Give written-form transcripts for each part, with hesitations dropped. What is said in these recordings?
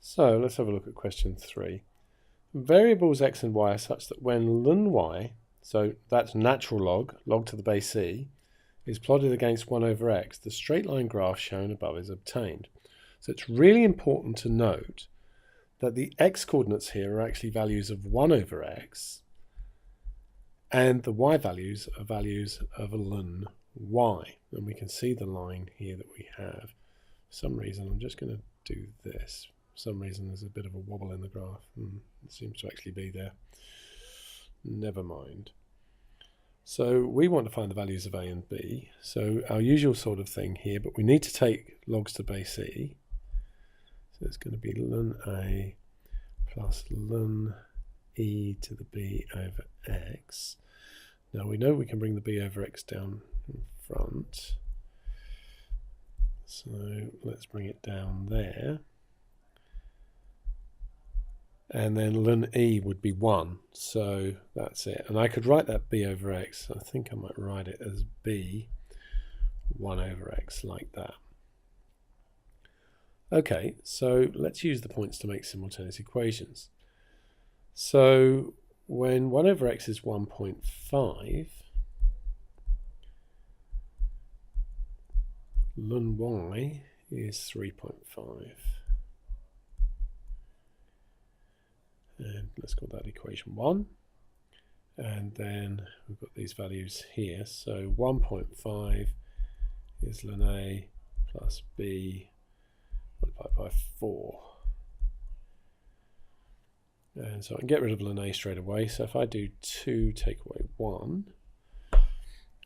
So let's have a look at question 3. Variables x and y are such that when ln y, so that's natural log to the base e, is plotted against 1 over x, the straight line graph shown above is obtained. So it's really important to note that the x coordinates here are actually values of 1 over x, and the y values are values of ln y. And we can see the line here that we have. For some reason, I'm just going to do this. For some reason, there's a bit of a wobble in the graph. It seems to actually be there. Never mind. So we want to find the values of a and b. So our usual sort of thing here, but we need to take logs to base e. So it's going to be ln a plus ln e to the b over x. Now we know we can bring the b over x down in front. So let's bring it down there. And then ln e would be 1. So that's it. And I could write that b over x. I think I might write it as b 1 over x like that. Okay, so let's use the points to make simultaneous equations. So when 1 over x is 1.5, ln y is 3.5. And let's call that equation 1. And then we've got these values here. So 1.5 is ln a plus b multiplied by 4. And so I can get rid of ln a straight away. So if I do 2 take away 1,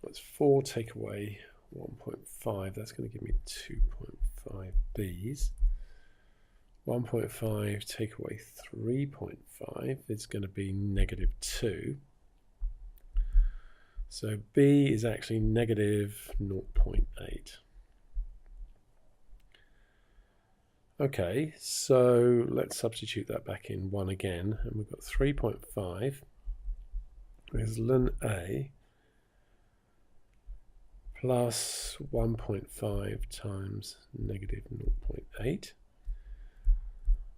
that's 4 take away 1.5. That's going to give me 2.5 b's. 1.5 take away 3.5 is going to be -2. So b is actually -0.8. Okay, so let's substitute that back in 1 again, and we've got 3.5 is ln a plus 1.5 times -0.8.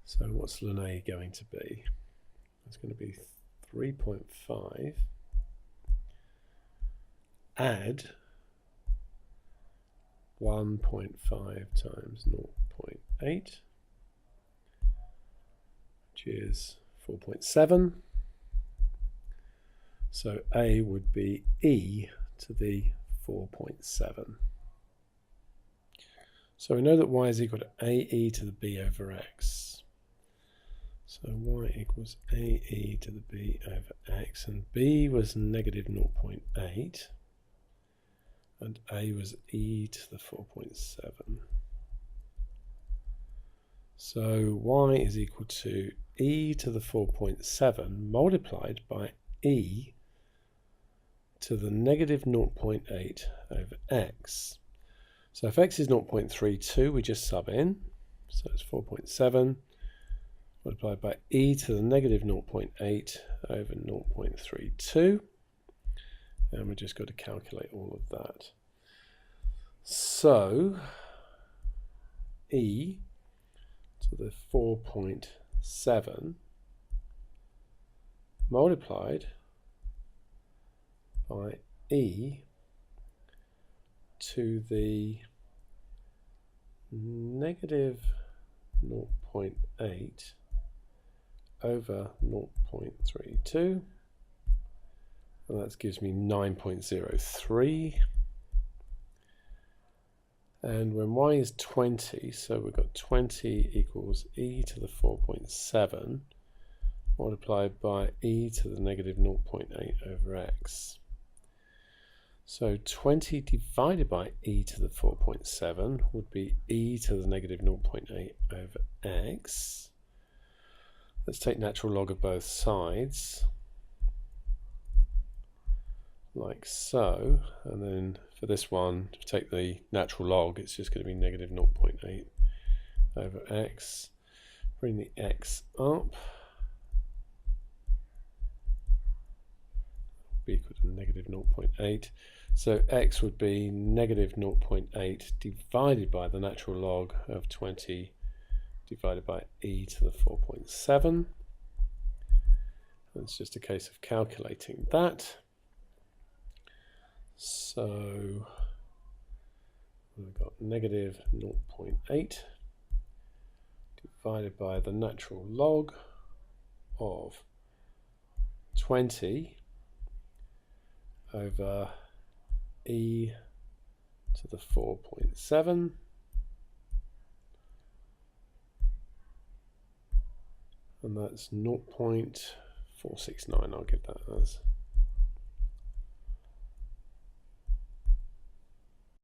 So what's ln a going to be? It's going to be 3.5 add 1.5 times 0.8, which is 4.7. So a would be e to the 4.7. So we know that y is equal to ae to the b over x. So y equals ae to the b over x, and b was -0.8, and a was e to the 4.7. So y is equal to e to the 4.7 multiplied by e to the -0.8 over x. So if x is 0.32, we just sub in. So it's 4.7 multiplied by e to the -0.8 over 0.32. And we just got to calculate all of that. So e to the 4.7 multiplied by e to the -0.8 over 0.32, and that gives me 9.03. And when y is 20, so we've got 20 equals e to the 4.7 multiplied by e to the -0.8 over x. So 20 divided by e to the 4.7 would be e to the -0.8 over x. Let's take natural log of both sides, like so, and then for this one, to take the natural log, it's just going to be -0.8 over x. Bring the x up, be equal to -0.8. So x would be -0.8 divided by the natural log of 20 divided by e to the 4.7. It's just a case of calculating that. So we've got negative 0.8 divided by the natural log of 20 over e to the 4.7. And that's 0.469, I'll give that as.